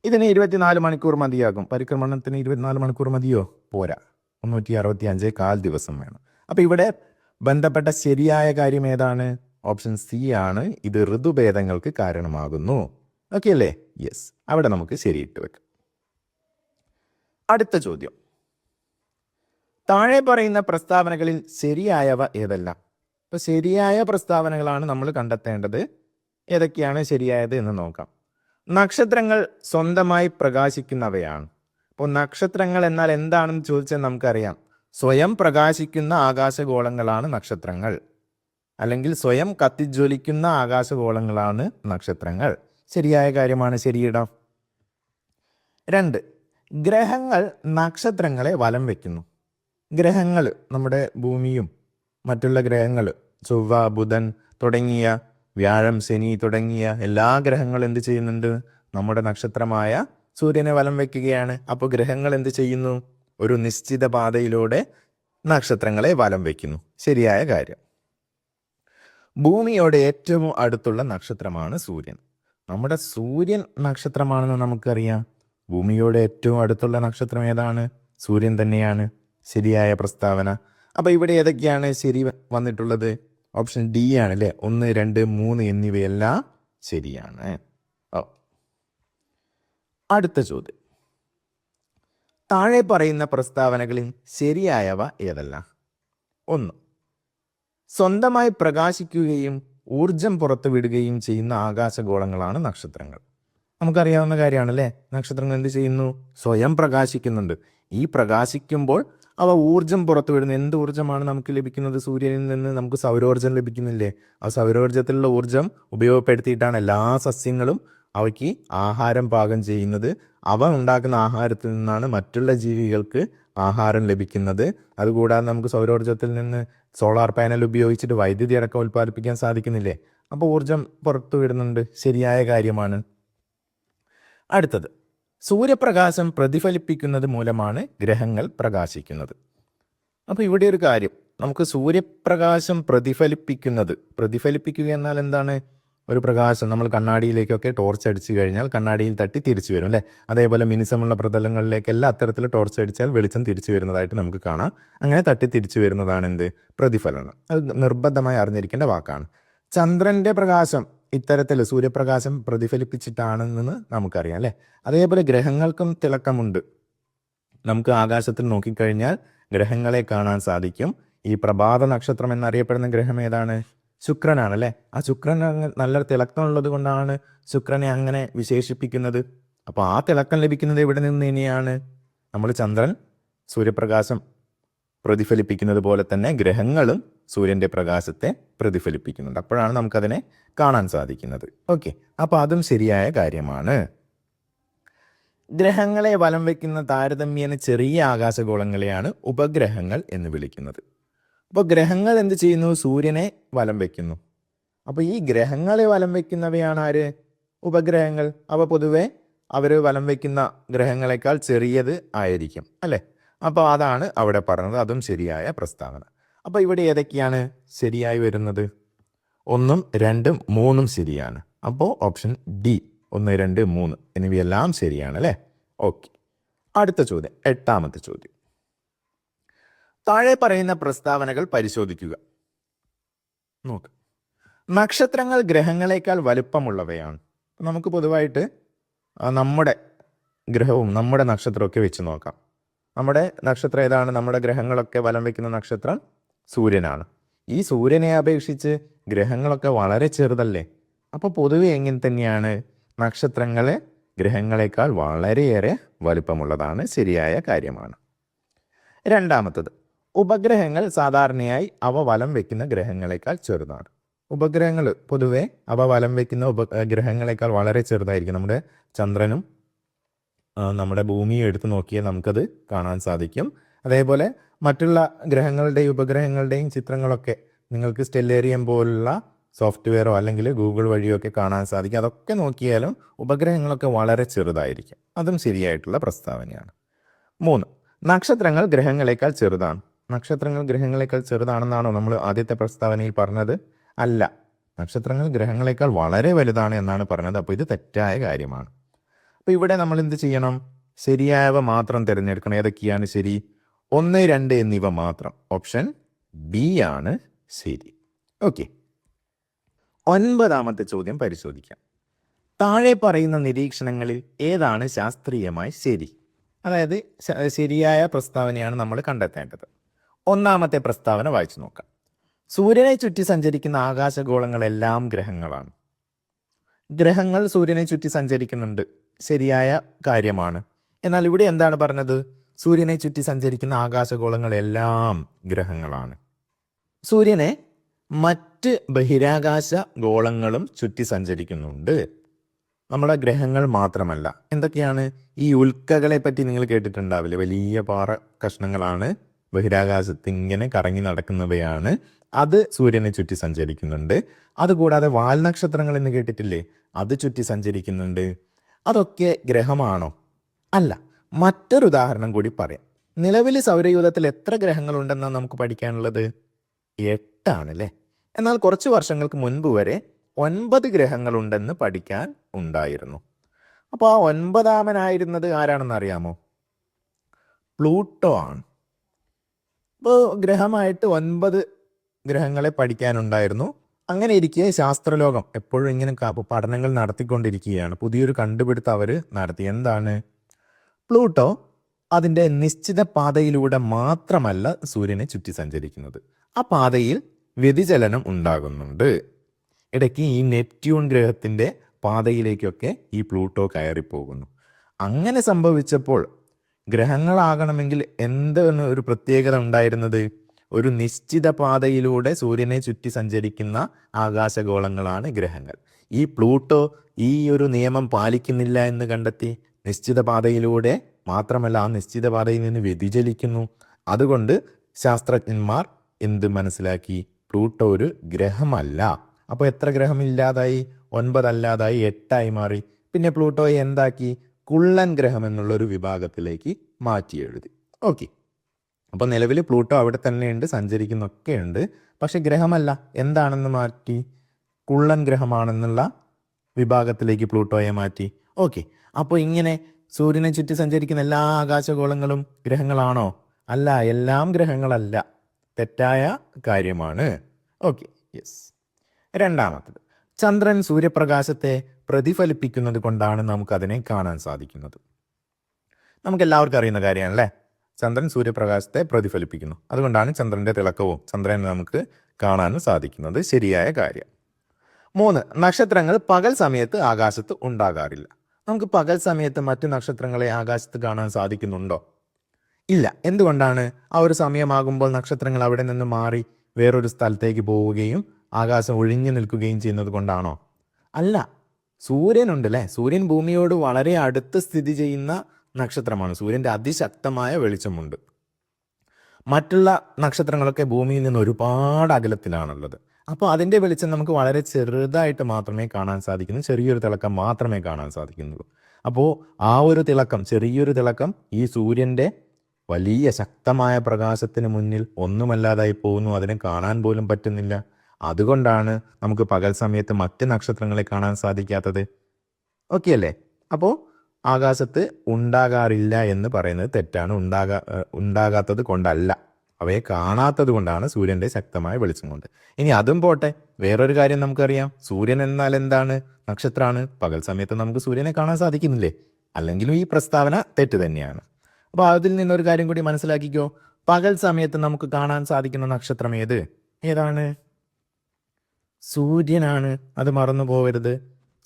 ഇതിന് 24 മണിക്കൂർ മതിയാകും. പരിക്രമണത്തിന് 24 മണിക്കൂർ മതിയോ? പോരാ, 365 കാൽ ദിവസം വേണം. അപ്പോൾ ഇവിടെ ബന്ധപ്പെട്ട ശരിയായ കാര്യം ഏതാണ്? ഓപ്ഷൻ സി ആണ്. ഇത് ഋതുഭേദങ്ങൾക്ക് കാരണമാകുന്നു. ഓക്കെ അല്ലേ? യെസ്, അവിടെ നമുക്ക് ശരിയിട്ട് വെക്കാം. അടുത്ത ചോദ്യം, താഴെ പറയുന്ന പ്രസ്താവനകളിൽ ശരിയായവ ഏതെല്ലാം? ഇപ്പൊ ശരിയായ പ്രസ്താവനകളാണ് നമ്മൾ കണ്ടെത്തേണ്ടത്. ഏതൊക്കെയാണ് ശരിയായത് എന്ന് നോക്കാം. നക്ഷത്രങ്ങൾ സ്വന്തമായി പ്രകാശിക്കുന്നവയാണ്. അപ്പോൾ നക്ഷത്രങ്ങൾ എന്നാൽ എന്താണെന്ന് ചോദിച്ചാൽ നമുക്കറിയാം, സ്വയം പ്രകാശിക്കുന്ന ആകാശഗോളങ്ങളാണ് നക്ഷത്രങ്ങൾ, അല്ലെങ്കിൽ സ്വയം കത്തിജ്വലിക്കുന്ന ആകാശഗോളങ്ങളാണ് നക്ഷത്രങ്ങൾ. ശരിയായ കാര്യമാണ്, ശരിയിടാം. 2, ഗ്രഹങ്ങൾ നക്ഷത്രങ്ങളെ വലം വയ്ക്കുന്നു. ഗ്രഹങ്ങൾ, നമ്മുടെ ഭൂമിയും മറ്റുള്ള ഗ്രഹങ്ങൾ, ചൊവ്വ, ബുധൻ തുടങ്ങിയ, വ്യാഴം, ശനി തുടങ്ങിയ എല്ലാ ഗ്രഹങ്ങളും എന്ത് ചെയ്യുന്നുണ്ട്? നമ്മുടെ നക്ഷത്രമായ സൂര്യനെ വലം വയ്ക്കുകയാണ്. അപ്പോൾ ഗ്രഹങ്ങൾ എന്ത് ചെയ്യുന്നു? ഒരു നിശ്ചിത പാതയിലൂടെ നക്ഷത്രങ്ങളെ വലം വയ്ക്കുന്നു. ശരിയായ കാര്യം. ഭൂമിയോട് ഏറ്റവും അടുത്തുള്ള നക്ഷത്രമാണ് സൂര്യൻ. നമ്മുടെ സൂര്യൻ നക്ഷത്രമാണെന്ന് നമുക്കറിയാം. ഭൂമിയോട് ഏറ്റവും അടുത്തുള്ള നക്ഷത്രം ഏതാണ്? സൂര്യൻ തന്നെയാണ്. ശരിയായ പ്രസ്താവന. അപ്പൊ ഇവിടെ ഏതൊക്കെയാണ് ശരി വന്നിട്ടുള്ളത്? ഓപ്ഷൻ ഡി ആണ് അല്ലേ? 1, 2, 3 എന്നിവയെല്ലാം ശരിയാണ്. അടുത്ത ചോദ്യം, താഴെ പറയുന്ന പ്രസ്താവനകളിൽ ശരിയായവ ഏതല്ല? 1, സ്വന്തമായി പ്രകാശിക്കുകയും ഊർജം പുറത്തുവിടുകയും ചെയ്യുന്ന ആകാശഗോളങ്ങളാണ് നക്ഷത്രങ്ങൾ. നമുക്കറിയാവുന്ന കാര്യമാണല്ലേ? നക്ഷത്രങ്ങൾ എന്ത് ചെയ്യുന്നു? സ്വയം പ്രകാശിക്കുന്നുണ്ട്. ഈ പ്രകാശിക്കുമ്പോൾ അവ ഊർജം പുറത്തുവിടുന്നു. എന്ത് ഊർജ്ജമാണ് നമുക്ക് ലഭിക്കുന്നത്? സൂര്യനിൽ നിന്ന് നമുക്ക് സൗരോർജ്ജം ലഭിക്കുന്നില്ലേ? ആ സൗരോർജ്ജത്തിലുള്ള ഊർജം ഉപയോഗപ്പെടുത്തിയിട്ടാണ് എല്ലാ സസ്യങ്ങളും അവയ്ക്ക് ആഹാരം പാകം ചെയ്യുന്നത്. അവ ഉണ്ടാക്കുന്ന ആഹാരത്തിൽ നിന്നാണ് മറ്റുള്ള ജീവികൾക്ക് ആഹാരം ലഭിക്കുന്നത്. അതുകൂടാതെ നമുക്ക് സൗരോർജ്ജത്തിൽ നിന്ന് സോളാർ പാനൽ ഉപയോഗിച്ചിട്ട് വൈദ്യുതി അടക്കം ഉൽപ്പാദിപ്പിക്കാൻ സാധിക്കുന്നില്ലേ? അപ്പോൾ ഊർജം പുറത്തു വിടുന്നുണ്ട്. ശരിയായ കാര്യമാണ്. അടുത്തത്, സൂര്യപ്രകാശം പ്രതിഫലിപ്പിക്കുന്നത് മൂലമാണ് ഗ്രഹങ്ങൾ പ്രകാശിക്കുന്നത്. അപ്പോൾ ഇവിടെ ഒരു കാര്യം, നമുക്ക് സൂര്യപ്രകാശം പ്രതിഫലിപ്പിക്കുക എന്നാൽ എന്താണ്? ഒരു പ്രകാശം നമ്മൾ കണ്ണാടിയിലേക്കൊക്കെ ടോർച്ച് അടിച്ചു കഴിഞ്ഞാൽ കണ്ണാടിയിൽ തട്ടി തിരിച്ചു വരും അല്ലേ? അതേപോലെ മിനുസമുള്ള പ്രതലങ്ങളിലേക്കെല്ലാം അത്തരത്തിൽ ടോർച്ച് അടിച്ചാൽ വെളിച്ചം തിരിച്ചു വരുന്നതായിട്ട് നമുക്ക് കാണാം. അങ്ങനെ തട്ടി തിരിച്ചു വരുന്നതാണ് എന്ത്? പ്രതിഫലനം. അത് നിർബന്ധമായി അറിഞ്ഞിരിക്കേണ്ട വാക്കാണ്. ചന്ദ്രന്റെ പ്രകാശം ഇത്തരത്തിൽ സൂര്യപ്രകാശം പ്രതിഫലിപ്പിച്ചിട്ടാണെന്ന് നമുക്കറിയാം അല്ലേ? അതേപോലെ ഗ്രഹങ്ങൾക്കും തിളക്കമുണ്ട്. നമുക്ക് ആകാശത്തിൽ നോക്കിക്കഴിഞ്ഞാൽ ഗ്രഹങ്ങളെ കാണാൻ സാധിക്കും. ഈ പ്രഭാത നക്ഷത്രം എന്നറിയപ്പെടുന്ന ഗ്രഹം ഏതാണ്? ശുക്രനാണ് അല്ലേ? ആ ശുക്രൻ നല്ല തിളക്കമുള്ളത് കൊണ്ടാണ് ശുക്രനെ അങ്ങനെ വിശേഷിപ്പിക്കുന്നത്. അപ്പോൾ ആ തിളക്കം ലഭിക്കുന്നത് എവിടെ നിന്ന് ഇനിയാണ്? നമ്മൾ ചന്ദ്രൻ സൂര്യപ്രകാശം പ്രതിഫലിപ്പിക്കുന്നത് പോലെ തന്നെ ഗ്രഹങ്ങളും സൂര്യൻ്റെ പ്രകാശത്തെ പ്രതിഫലിപ്പിക്കുന്നുണ്ട്. അപ്പോഴാണ് നമുക്കതിനെ കാണാൻ സാധിക്കുന്നത്. ഓക്കെ, അപ്പോൾ അതും ശരിയായ കാര്യമാണ്. ഗ്രഹങ്ങളെ വലം വയ്ക്കുന്ന താരതമ്യേന ചെറിയ ആകാശഗോളങ്ങളെയാണ് ഉപഗ്രഹങ്ങൾ എന്ന് വിളിക്കുന്നത്. അപ്പോൾ ഗ്രഹങ്ങൾ എന്ത് ചെയ്യുന്നു? സൂര്യനെ വലം വയ്ക്കുന്നു. അപ്പോൾ ഈ ഗ്രഹങ്ങളെ വലം വയ്ക്കുന്നവയാണ് ആര്? ഉപഗ്രഹങ്ങൾ. അപ്പോൾ പൊതുവെ അവർ വലം വയ്ക്കുന്ന ഗ്രഹങ്ങളെക്കാൾ ചെറിയത് ആയിരിക്കും അല്ലേ? അപ്പോൾ അതാണ് അവിടെ പറഞ്ഞത്. അതും ശരിയായ പ്രസ്താവന. അപ്പോൾ ഇവിടെ ഏതൊക്കെയാണ് ശരിയായി വരുന്നത്? 1, 2, 3 ശരിയാണ്. അപ്പോൾ ഓപ്ഷൻ ഡി 1, 2, 3 എന്നിവയെല്ലാം ശരിയാണ് അല്ലേ? ഓക്കെ, അടുത്ത ചോദ്യം, 8ാമത്തെ ചോദ്യം. താഴെ പറയുന്ന പ്രസ്താവനകൾ പരിശോധിക്കുക. നോക്ക്, നക്ഷത്രങ്ങൾ ഗ്രഹങ്ങളെക്കാൾ വലുപ്പമുള്ളവയാണ്. നമുക്ക് പൊതുവായിട്ട് നമ്മുടെ ഗ്രഹവും നമ്മുടെ നക്ഷത്രമൊക്കെ വെച്ച് നോക്കാം. നമ്മുടെ നക്ഷത്രം ഏതാണ്? നമ്മുടെ ഗ്രഹങ്ങളൊക്കെ വലം വയ്ക്കുന്ന നക്ഷത്രം സൂര്യനാണ്. ഈ സൂര്യനെ അപേക്ഷിച്ച് ഗ്രഹങ്ങളൊക്കെ വളരെ ചെറുതല്ലേ? അപ്പോൾ പൊതുവെ എങ്ങനെ തന്നെയാണ്? നക്ഷത്രങ്ങളെ ഗ്രഹങ്ങളെക്കാൾ വളരെയേറെ വലുപ്പമുള്ളതാണ്. ശരിയായ കാര്യമാണ്. 2ാമത്തത്, ഉപഗ്രഹങ്ങൾ സാധാരണയായി അവ വലം വയ്ക്കുന്ന ഗ്രഹങ്ങളെക്കാൾ ചെറുതാണ്. ഉപഗ്രഹങ്ങൾ പൊതുവെ അവ വലം വയ്ക്കുന്ന ഗ്രഹങ്ങളെക്കാൾ വളരെ ചെറുതായിരിക്കും. നമ്മുടെ ചന്ദ്രനും നമ്മുടെ ഭൂമിയും എടുത്ത് നോക്കിയാൽ നമുക്കത് കാണാൻ സാധിക്കും. അതേപോലെ മറ്റുള്ള ഗ്രഹങ്ങളുടെയും ഉപഗ്രഹങ്ങളുടെയും ചിത്രങ്ങളൊക്കെ നിങ്ങൾക്ക് സ്റ്റെല്ലേറിയം പോലുള്ള സോഫ്റ്റ്വെയറോ അല്ലെങ്കിൽ ഗൂഗിൾ വഴിയോ ഒക്കെ കാണാൻ സാധിക്കും. അതൊക്കെ നോക്കിയാലും ഉപഗ്രഹങ്ങളൊക്കെ വളരെ ചെറുതായിരിക്കും. അതും ശരിയായിട്ടുള്ള പ്രസ്താവനയാണ്. 3, നക്ഷത്രങ്ങൾ ഗ്രഹങ്ങളെക്കാൾ ചെറുതാണ്. നക്ഷത്രങ്ങൾ ഗ്രഹങ്ങളെക്കാൾ ചെറുതാണെന്നാണോ നമ്മൾ ആദ്യത്തെ പ്രസ്താവനയിൽ പറഞ്ഞത്? അല്ല, നക്ഷത്രങ്ങൾ ഗ്രഹങ്ങളെക്കാൾ വളരെ വലുതാണ് എന്നാണ് പറഞ്ഞത്. അപ്പോൾ ഇത് തെറ്റായ കാര്യമാണ്. അപ്പോൾ ഇവിടെ നമ്മൾ എന്ത് ചെയ്യണം? ശരിയായവ മാത്രം തിരഞ്ഞെടുക്കണം. ഏതൊക്കെയാണ് ശരി? 1, 2 എന്നിവ മാത്രം. ഓപ്ഷൻ ബി ആണ് ശരി. ഓക്കെ, 9ാമത്തെ ചോദ്യം പരിശോധിക്കാം. താഴെ പറയുന്ന നിരീക്ഷണങ്ങളിൽ ഏതാണ് ശാസ്ത്രീയമായി ശരി? അതായത് ശരിയായ പ്രസ്താവനയാണ് നമ്മൾ കണ്ടെത്തേണ്ടത്. 1ാമത്തെ പ്രസ്താവന വായിച്ചു നോക്കാം. സൂര്യനെ ചുറ്റി സഞ്ചരിക്കുന്ന ആകാശഗോളങ്ങളെല്ലാം ഗ്രഹങ്ങളാണ്. ഗ്രഹങ്ങൾ സൂര്യനെ ചുറ്റി സഞ്ചരിക്കുന്നുണ്ട്, ശരിയായ കാര്യമാണ്. എന്നാൽ ഇവിടെ എന്താണ് പറഞ്ഞത്? സൂര്യനെ ചുറ്റി സഞ്ചരിക്കുന്ന ആകാശഗോളങ്ങളെല്ലാം ഗ്രഹങ്ങളാണ്. സൂര്യനെ മറ്റ് ബഹിരാകാശ ഗോളങ്ങളും ചുറ്റി സഞ്ചരിക്കുന്നുണ്ട്, നമ്മുടെ ഗ്രഹങ്ങൾ മാത്രമല്ല. എന്തൊക്കെയാണ്? ഈ ഉൽക്കകളെ പറ്റി നിങ്ങൾ കേട്ടിട്ടുണ്ടാവില്ലേ? വലിയ പാറ കഷ്ണങ്ങളാണ്, ബഹിരാകാശത്ത് ഇങ്ങനെ കറങ്ങി നടക്കുന്നവയാണ്. അത് സൂര്യനെ ചുറ്റി സഞ്ചരിക്കുന്നുണ്ട്. അതുകൂടാതെ വാൽനക്ഷത്രങ്ങൾ എന്ന് കേട്ടിട്ടില്ലേ? അത് ചുറ്റി സഞ്ചരിക്കുന്നുണ്ട്. അതൊക്കെ ഗ്രഹമാണോ? അല്ല. മറ്റൊരു ഉദാഹരണം കൂടി പറയാം. നിലവിൽ സൗരയൂഥത്തിൽ എത്ര ഗ്രഹങ്ങളുണ്ടെന്നാണ് നമുക്ക് പഠിക്കാനുള്ളത്? 8 ആണല്ലേ. എന്നാൽ കുറച്ച് വർഷങ്ങൾക്ക് മുൻപ് വരെ 9 ഗ്രഹങ്ങളുണ്ടെന്ന് പഠിക്കാൻ ഉണ്ടായിരുന്നു. അപ്പോൾ ആ 9ാമനായിരുന്നത് ആരാണെന്ന് അറിയാമോ? പ്ലൂട്ടോ ആണ്. അപ്പോൾ ഗ്രഹമായിട്ട് 9 ഗ്രഹങ്ങളെ പഠിക്കാനുണ്ടായിരുന്നു. അങ്ങനെ ഇരിക്കെ ശാസ്ത്രലോകം എപ്പോഴും ഇങ്ങനെ പഠനങ്ങൾ നടത്തിക്കൊണ്ടിരിക്കുകയാണ്. പുതിയൊരു കണ്ടുപിടുത്തം അവർ നടത്തി. എന്താണ്? പ്ലൂട്ടോ അതിൻ്റെ നിശ്ചിത പാതയിലൂടെ മാത്രമല്ല സൂര്യനെ ചുറ്റി സഞ്ചരിക്കുന്നത്, ആ പാതയിൽ വ്യതിചലനം ഉണ്ടാകുന്നുണ്ട്. ഇടയ്ക്ക് ഈ നെപ്റ്റ്യൂൺ ഗ്രഹത്തിൻ്റെ പാതയിലേക്കൊക്കെ ഈ പ്ലൂട്ടോ കയറിപ്പോകുന്നു. അങ്ങനെ സംഭവിച്ചപ്പോൾ ഗ്രഹങ്ങളാകണമെങ്കിൽ എന്താണ് ഒരു പ്രത്യേകത ഉണ്ടായിരുന്നത്? ഒരു നിശ്ചിത പാതയിലൂടെ സൂര്യനെ ചുറ്റി സഞ്ചരിക്കുന്ന ആകാശഗോളങ്ങളാണ് ഗ്രഹങ്ങൾ. ഈ പ്ലൂട്ടോ ഈ ഒരു നിയമം പാലിക്കുന്നില്ല എന്ന് കണ്ടെത്തി. നിശ്ചിത പാതയിലൂടെ മാത്രമല്ല, ആ നിശ്ചിത പാതയിൽ നിന്ന് വ്യതിചലിക്കുന്നു. അതുകൊണ്ട് ശാസ്ത്രജ്ഞന്മാർ എന്ത് മനസ്സിലാക്കി? പ്ലൂട്ടോ ഒരു ഗ്രഹമല്ല. അപ്പോൾ എത്ര ഗ്രഹം ഇല്ലാതായി? 9 അല്ലാതായി 8 മാറി. പിന്നെ പ്ലൂട്ടോയെ എന്താക്കി? കുള്ളൻ ഗ്രഹം എന്നുള്ളൊരു വിഭാഗത്തിലേക്ക് മാറ്റി എഴുതി. ഓക്കെ, അപ്പോൾ നിലവിൽ പ്ലൂട്ടോ അവിടെ തന്നെയുണ്ട്, സഞ്ചരിക്കുന്നൊക്കെയുണ്ട്. പക്ഷെ ഗ്രഹമല്ല. എന്താണെന്ന് മാറ്റി? കുള്ളൻ ഗ്രഹമാണെന്നുള്ള വിഭാഗത്തിലേക്ക് പ്ലൂട്ടോയെ മാറ്റി. ഓക്കെ, അപ്പോൾ ഇങ്ങനെ സൂര്യനെ ചുറ്റി സഞ്ചരിക്കുന്ന എല്ലാ ആകാശഗോളങ്ങളും ഗ്രഹങ്ങളാണോ? അല്ല, എല്ലാം ഗ്രഹങ്ങളല്ല. തെറ്റായ കാര്യമാണ്. Okay, yes. 2ാമത്തത്, ചന്ദ്രൻ സൂര്യപ്രകാശത്തെ പ്രതിഫലിപ്പിക്കുന്നത് കൊണ്ടാണ് നമുക്കതിനെ കാണാൻ സാധിക്കുന്നത്. നമുക്കെല്ലാവർക്കും അറിയുന്ന കാര്യമാണല്ലേ? ചന്ദ്രൻ സൂര്യപ്രകാശത്തെ പ്രതിഫലിപ്പിക്കുന്നു, അതുകൊണ്ടാണ് ചന്ദ്രൻ്റെ തിളക്കവും ചന്ദ്രനെ നമുക്ക് കാണാൻ സാധിക്കുന്നത്. ശരിയായ കാര്യം. 3, നക്ഷത്രങ്ങൾ പകൽ സമയത്ത് ആകാശത്ത് ഉണ്ടാകാറില്ല. നമുക്ക് പകൽ സമയത്ത് മറ്റു നക്ഷത്രങ്ങളെ ആകാശത്ത് കാണാൻ സാധിക്കുന്നുണ്ടോ? ഇല്ല. എന്തുകൊണ്ടാണ്? ആ ഒരു സമയമാകുമ്പോൾ നക്ഷത്രങ്ങൾ അവിടെ നിന്ന് മാറി വേറൊരു സ്ഥലത്തേക്ക് പോവുകയും ആകാശം ഒഴിഞ്ഞു നിൽക്കുകയും ചെയ്യുന്നത് കൊണ്ടാണോ? അല്ല. സൂര്യനുണ്ടല്ലേ, സൂര്യൻ ഭൂമിയോട് വളരെ അടുത്ത് സ്ഥിതി ചെയ്യുന്ന നക്ഷത്രമാണ്. സൂര്യൻ്റെ അതിശക്തമായ വെളിച്ചമുണ്ട്. മറ്റുള്ള നക്ഷത്രങ്ങളൊക്കെ ഭൂമിയിൽ നിന്ന് ഒരുപാട് അകലത്തിലാണുള്ളത്. അപ്പോൾ അതിൻ്റെ വെളിച്ചം നമുക്ക് വളരെ ചെറുതായിട്ട് മാത്രമേ കാണാൻ സാധിക്കുന്നു, ചെറിയൊരു തിളക്കം മാത്രമേ കാണാൻ സാധിക്കുന്നുള്ളൂ. അപ്പോൾ ആ ഒരു തിളക്കം, ചെറിയൊരു തിളക്കം ഈ സൂര്യൻ്റെ വലിയ ശക്തമായ പ്രകാശത്തിന് മുന്നിൽ ഒന്നുമല്ലാതായി പോകുന്നു, അതിനെ കാണാൻ പോലും പറ്റുന്നില്ല. അതുകൊണ്ടാണ് നമുക്ക് പകൽ സമയത്ത് മറ്റ് നക്ഷത്രങ്ങളെ കാണാൻ സാധിക്കാത്തത്. ഓക്കെ അല്ലേ? അപ്പോൾ ആകാശത്ത് ഉണ്ടാകാറില്ല എന്ന് പറയുന്നത് തെറ്റാണ്. ഉണ്ടാകാത്തത് കൊണ്ടല്ല, അവയെ കാണാത്തത് കൊണ്ടാണ്, സൂര്യൻ്റെ ശക്തമായ വെളിച്ചം കൊണ്ട്. ഇനി അതും പോട്ടെ, വേറൊരു കാര്യം നമുക്കറിയാം. സൂര്യൻ എന്നാൽ എന്താണ്? നക്ഷത്രമാണ്. പകൽ സമയത്ത് നമുക്ക് സൂര്യനെ കാണാൻ സാധിക്കുന്നില്ലേ? അല്ലെങ്കിലും ഈ പ്രസ്താവന തെറ്റ് തന്നെയാണ്. അപ്പോൾ അതിൽ നിന്നൊരു കാര്യം കൂടി മനസ്സിലാക്കിക്കോ. പകൽ സമയത്ത് നമുക്ക് കാണാൻ സാധിക്കുന്ന നക്ഷത്രം ഏതാണ്? സൂര്യനാണ്. അത് മറന്നു പോകരുത്.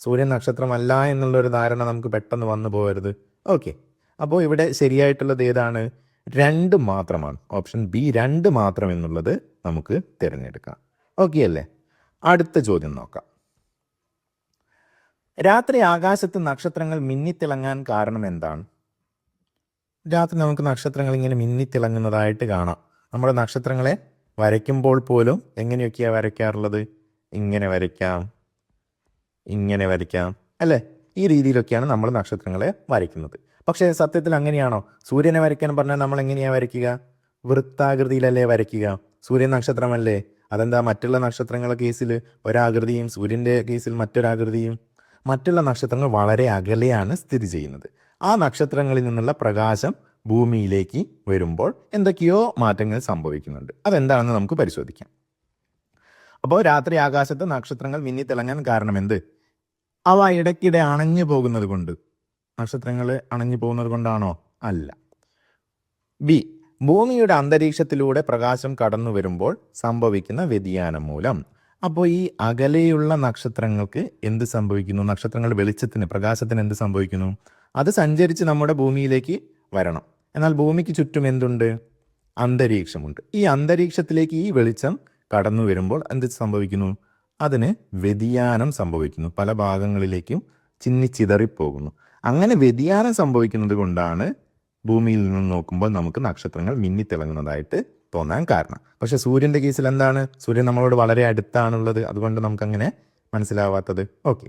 സൂര്യൻ നക്ഷത്രമല്ല എന്നുള്ളൊരു ധാരണ നമുക്ക് പെട്ടെന്ന് വന്നു പോകരുത്. ഓക്കെ, അപ്പോൾ ഇവിടെ ശരിയായിട്ടുള്ളത് ഏതാണ്? 2 മാത്രമാണ്. ഓപ്ഷൻ ബി 2 മാത്രം എന്നുള്ളത് നമുക്ക് തിരഞ്ഞെടുക്കാം. ഓക്കെ അല്ലേ? അടുത്ത ചോദ്യം നോക്കാം. രാത്രി ആകാശത്ത് നക്ഷത്രങ്ങൾ മിന്നിത്തിളങ്ങാൻ കാരണം എന്താണ്? രാത്രി നമുക്ക് നക്ഷത്രങ്ങൾ ഇങ്ങനെ മിന്നിത്തിളങ്ങുന്നതായിട്ട് കാണാം. നമ്മുടെ നക്ഷത്രങ്ങളെ വരയ്ക്കുമ്പോൾ പോലും എങ്ങനെയൊക്കെയാണ് വരയ്ക്കാറുള്ളത്? ഇങ്ങനെ വരയ്ക്കാം, ഇങ്ങനെ വരയ്ക്കാം അല്ലേ? ഈ രീതിയിലൊക്കെയാണ് നമ്മൾ നക്ഷത്രങ്ങളെ വരയ്ക്കുന്നത്. പക്ഷേ സത്യത്തിൽ അങ്ങനെയാണോ? സൂര്യനെ വരയ്ക്കാൻ പറഞ്ഞാൽ നമ്മൾ എങ്ങനെയാണ് വരയ്ക്കുക? വൃത്താകൃതിയിലല്ലേ വരയ്ക്കുക? സൂര്യൻ നക്ഷത്രമല്ലേ? അതെന്താ മറ്റുള്ള നക്ഷത്രങ്ങളുടെ കേസിൽ ഒരാകൃതിയും സൂര്യൻ്റെ കേസിൽ മറ്റൊരാകൃതിയും? മറ്റുള്ള നക്ഷത്രങ്ങൾ വളരെ അകലെയാണ് സ്ഥിതി ചെയ്യുന്നത്. ആ നക്ഷത്രങ്ങളിൽ നിന്നുള്ള പ്രകാശം ഭൂമിയിലേക്ക് വരുമ്പോൾ എന്തൊക്കെയോ മാറ്റങ്ങൾ സംഭവിക്കുന്നുണ്ട്. അതെന്താണെന്ന് നമുക്ക് പരിശോധിക്കാം. അപ്പോൾ രാത്രി ആകാശത്ത് നക്ഷത്രങ്ങൾ മിന്നിത്തിളങ്ങാൻ കാരണം എന്ത്? അവ ഇടയ്ക്കിടെ അണഞ്ഞു പോകുന്നത് കൊണ്ട്. നക്ഷത്രങ്ങൾ അണഞ്ഞു പോകുന്നത് കൊണ്ടാണോ? അല്ല. ബി, ഭൂമിയുടെ അന്തരീക്ഷത്തിലൂടെ പ്രകാശം കടന്നു വരുമ്പോൾ സംഭവിക്കുന്ന വ്യതിയാനം മൂലം. അപ്പോൾ ഈ അകലെയുള്ള നക്ഷത്രങ്ങൾക്ക് എന്ത് സംഭവിക്കുന്നു? നക്ഷത്രങ്ങളുടെ വെളിച്ചത്തിന്, പ്രകാശത്തിന് എന്ത് സംഭവിക്കുന്നു? അത് സഞ്ചരിച്ച് നമ്മുടെ ഭൂമിയിലേക്ക് വരണം. എന്നാൽ ഭൂമിക്ക് ചുറ്റും എന്തുണ്ട്? അന്തരീക്ഷമുണ്ട്. ഈ അന്തരീക്ഷത്തിലേക്ക് ഈ വെളിച്ചം കടന്നു വരുമ്പോൾ എന്ത് സംഭവിക്കുന്നു? അതിന് വ്യതിയാനം സംഭവിക്കുന്നു. പല ഭാഗങ്ങളിലേക്കും ചിന്നിച്ചിതറിപ്പോകുന്നു. അങ്ങനെ വ്യതിയാനം സംഭവിക്കുന്നത് കൊണ്ടാണ് ഭൂമിയിൽ നിന്ന് നോക്കുമ്പോൾ നമുക്ക് നക്ഷത്രങ്ങൾ മിന്നിത്തിളങ്ങുന്നതായിട്ട് തോന്നാൻ കാരണം. പക്ഷെ സൂര്യൻ്റെ കേസിൽ എന്താണ്? സൂര്യൻ നമ്മളോട് വളരെ അടുത്താണുള്ളത്, അതുകൊണ്ട് നമുക്കങ്ങനെ മനസ്സിലാവാത്തത്. ഓക്കെ,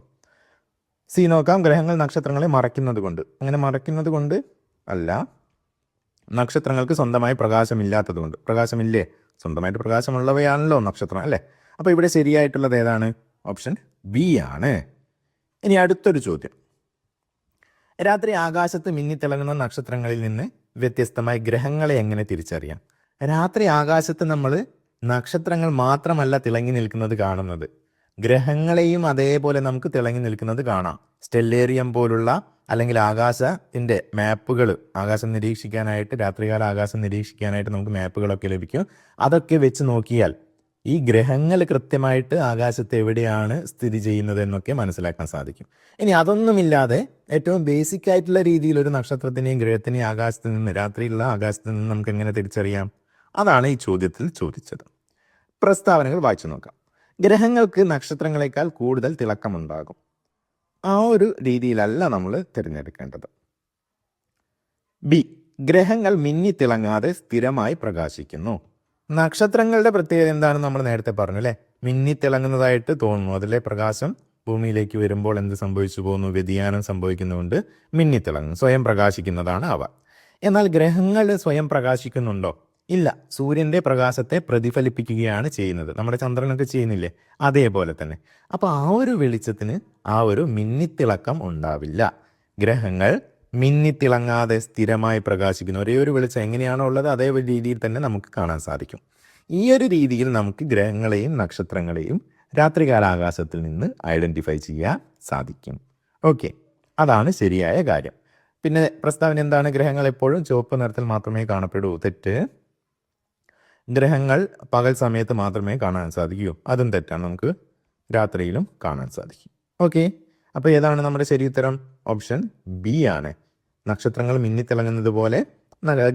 സി നോക്കാം. ഗ്രഹങ്ങൾ നക്ഷത്രങ്ങളെ മറയ്ക്കുന്നത് കൊണ്ട്. അങ്ങനെ മറയ്ക്കുന്നത് കൊണ്ട് അല്ല, നക്ഷത്രങ്ങൾക്ക് സ്വന്തമായി പ്രകാശമില്ലാത്തത് കൊണ്ട്. പ്രകാശമില്ലേ? സ്വന്തമായിട്ട് പ്രകാശമുള്ളവയാണല്ലോ നക്ഷത്രം, അല്ലേ? അപ്പോൾ ഇവിടെ ശരിയായിട്ടുള്ളത് ഏതാണ്? ഓപ്ഷൻ ബി ആണ്. ഇനി അടുത്തൊരു ചോദ്യം. രാത്രി ആകാശത്ത് മിന്നിത്തിളങ്ങുന്ന നക്ഷത്രങ്ങളിൽ നിന്ന് വ്യത്യസ്തമായി ഗ്രഹങ്ങളെ എങ്ങനെ തിരിച്ചറിയാം? രാത്രി ആകാശത്ത് നമ്മൾ നക്ഷത്രങ്ങൾ മാത്രമല്ല തിളങ്ങി നിൽക്കുന്നത് കാണുന്നത്, ഗ്രഹങ്ങളെയും അതേപോലെ നമുക്ക് തിളങ്ങി നിൽക്കുന്നത് കാണാം. സ്റ്റെല്ലേറിയം പോലുള്ള അല്ലെങ്കിൽ ആകാശത്തിൻ്റെ മാപ്പുകൾ, ആകാശം നിരീക്ഷിക്കാനായിട്ട്, രാത്രികാല ആകാശം നിരീക്ഷിക്കാനായിട്ട് നമുക്ക് മാപ്പുകളൊക്കെ ലഭിക്കും. അതൊക്കെ വെച്ച് നോക്കിയാൽ ഈ ഗ്രഹങ്ങൾ കൃത്യമായിട്ട് ആകാശത്ത് എവിടെയാണ് സ്ഥിതി ചെയ്യുന്നത് എന്നൊക്കെ മനസ്സിലാക്കാൻ സാധിക്കും. ഇനി അതൊന്നുമില്ലാതെ ഏറ്റവും ബേസിക് ആയിട്ടുള്ള രീതിയിൽ ഒരു നക്ഷത്രത്തിനെയും ഗ്രഹത്തിനെയും ആകാശത്ത് നിന്ന്, രാത്രിയുള്ള ആകാശത്ത് നിന്ന് നമുക്ക് എങ്ങനെ തിരിച്ചറിയാം? അതാണ് ഈ ചോദ്യത്തിൽ ചോദിച്ചത്. പ്രസ്താവനകൾ വായിച്ചു നോക്കാം. ഗ്രഹങ്ങൾക്ക് നക്ഷത്രങ്ങളെക്കാൾ കൂടുതൽ തിളക്കമുണ്ടാകും. ആ ഒരു രീതിയിലല്ല നമ്മൾ തിരഞ്ഞെടുക്കേണ്ടത്. ബി, ഗ്രഹങ്ങൾ മിന്നിത്തിളങ്ങാതെ സ്ഥിരമായി പ്രകാശിക്കുന്നു. നക്ഷത്രങ്ങളുടെ പ്രത്യേകത എന്താണെന്ന് നമ്മൾ നേരത്തെ പറഞ്ഞു, അല്ലേ? മിന്നിത്തിളങ്ങുന്നതായിട്ട് തോന്നുന്നു. അതിലെ പ്രകാശം ഭൂമിയിലേക്ക് വരുമ്പോൾ എന്ത് സംഭവിച്ചു പോകുന്നു? വ്യതിയാനം സംഭവിക്കുന്നതുകൊണ്ട് മിന്നിത്തിളങ്ങുന്നു, സ്വയം പ്രകാശിക്കുന്നതാണ് അവ. എന്നാൽ ഗ്രഹങ്ങൾ സ്വയം പ്രകാശിക്കുന്നുണ്ടോ? ഇല്ല. സൂര്യൻ്റെ പ്രകാശത്തെ പ്രതിഫലിപ്പിക്കുകയാണ് ചെയ്യുന്നത്. നമ്മുടെ ചന്ദ്രനൊക്കെ ചെയ്യുന്നില്ലേ? അതേപോലെ തന്നെ. അപ്പോൾ ആ ഒരു വെളിച്ചത്തിന് ആ ഒരു മിന്നിത്തിളക്കം ഉണ്ടാവില്ല. ഗ്രഹങ്ങൾ മിന്നിത്തിളങ്ങാതെ സ്ഥിരമായി പ്രകാശിക്കുന്നു. ഒരേ ഒരു വെളിച്ചം എങ്ങനെയാണോ ഉള്ളത് അതേ രീതിയിൽ തന്നെ നമുക്ക് കാണാൻ സാധിക്കും. ഈ ഒരു രീതിയിൽ നമുക്ക് ഗ്രഹങ്ങളെയും നക്ഷത്രങ്ങളെയും രാത്രികാല ആകാശത്തിൽ നിന്ന് ഐഡൻറ്റിഫൈ ചെയ്യാൻ സാധിക്കും. ഓക്കെ, അതാണ് ശരിയായ കാര്യം. പിന്നെ പ്രസ്താവന എന്താണ്? ഗ്രഹങ്ങൾ എപ്പോഴും ചുവപ്പ് നിറത്തിൽ മാത്രമേ കാണപ്പെടൂ. തെറ്റ്. ഗ്രഹങ്ങൾ പകൽ സമയത്ത് മാത്രമേ കാണാൻ സാധിക്കൂ. അതും തെറ്റാണ്. നമുക്ക് രാത്രിയിലും കാണാൻ സാധിക്കും. ഓക്കെ, അപ്പോൾ ഏതാണ് നമ്മുടെ ശരി ഉത്തരം? ഓപ്ഷൻ ബി ആണ്. നക്ഷത്രങ്ങൾ മിന്നിത്തിളങ്ങുന്നത് പോലെ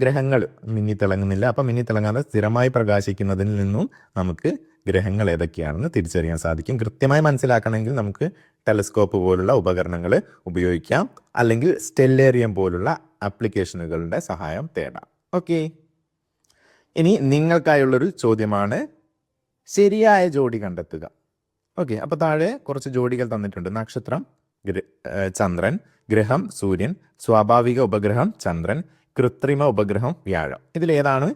ഗ്രഹങ്ങൾ മിന്നിത്തിളങ്ങുന്നില്ല. അപ്പം മിന്നിത്തിളങ്ങാതെ സ്ഥിരമായി പ്രകാശിക്കുന്നതിൽ നിന്നും നമുക്ക് ഗ്രഹങ്ങൾ ഏതൊക്കെയാണെന്ന് തിരിച്ചറിയാൻ സാധിക്കും. കൃത്യമായി മനസ്സിലാക്കണമെങ്കിൽ നമുക്ക് ടെലസ്കോപ്പ് പോലുള്ള ഉപകരണങ്ങൾ ഉപയോഗിക്കാം, അല്ലെങ്കിൽ സ്റ്റെല്ലേറിയം പോലുള്ള ആപ്ലിക്കേഷനുകളുടെ സഹായം തേടാം. ഓക്കെ, ഇനി നിങ്ങൾക്കായുള്ളൊരു ചോദ്യമാണ് ശരിയായ ജോഡി കണ്ടെത്തുക. ഓക്കെ, അപ്പോൾ താഴെ കുറച്ച് ജോഡികൾ തന്നിട്ടുണ്ട്. നക്ഷത്രം ചന്ദ്രൻ, ഗ്രഹം സൂര്യൻ, സ്വാഭാവിക ഉപഗ്രഹം ചന്ദ്രൻ, കൃത്രിമ ഉപഗ്രഹം വ്യാഴം. ഇതിലേതാണ്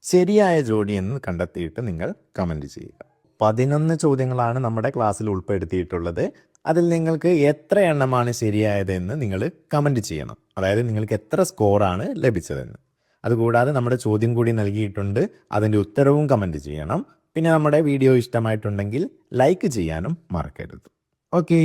ശരിയായ ജോഡി എന്ന് കണ്ടെത്തിയിട്ട് നിങ്ങൾ കമൻറ്റ് ചെയ്യുക. 11 ചോദ്യങ്ങളാണ് നമ്മുടെ ക്ലാസ്സിൽ ഉൾപ്പെടുത്തിയിട്ടുള്ളത്. അതിൽ നിങ്ങൾക്ക് എത്ര എണ്ണമാണ് ശരിയായതെന്ന് നിങ്ങൾ കമൻറ്റ് ചെയ്യണം. അതായത് നിങ്ങൾക്ക് എത്ര സ്കോറാണ് ലഭിച്ചതെന്ന്. അതുകൂടാതെ നമ്മുടെ ചോദ്യം കൂടി നൽകിയിട്ടുണ്ട്, അതിൻ്റെ ഉത്തരവും കമൻറ്റ് ചെയ്യണം. പിന്നെ നമ്മുടെ വീഡിയോ ഇഷ്ടമായിട്ടുണ്ടെങ്കിൽ ലൈക്ക് ചെയ്യാനും മറക്കരുത്. ഓക്കെ.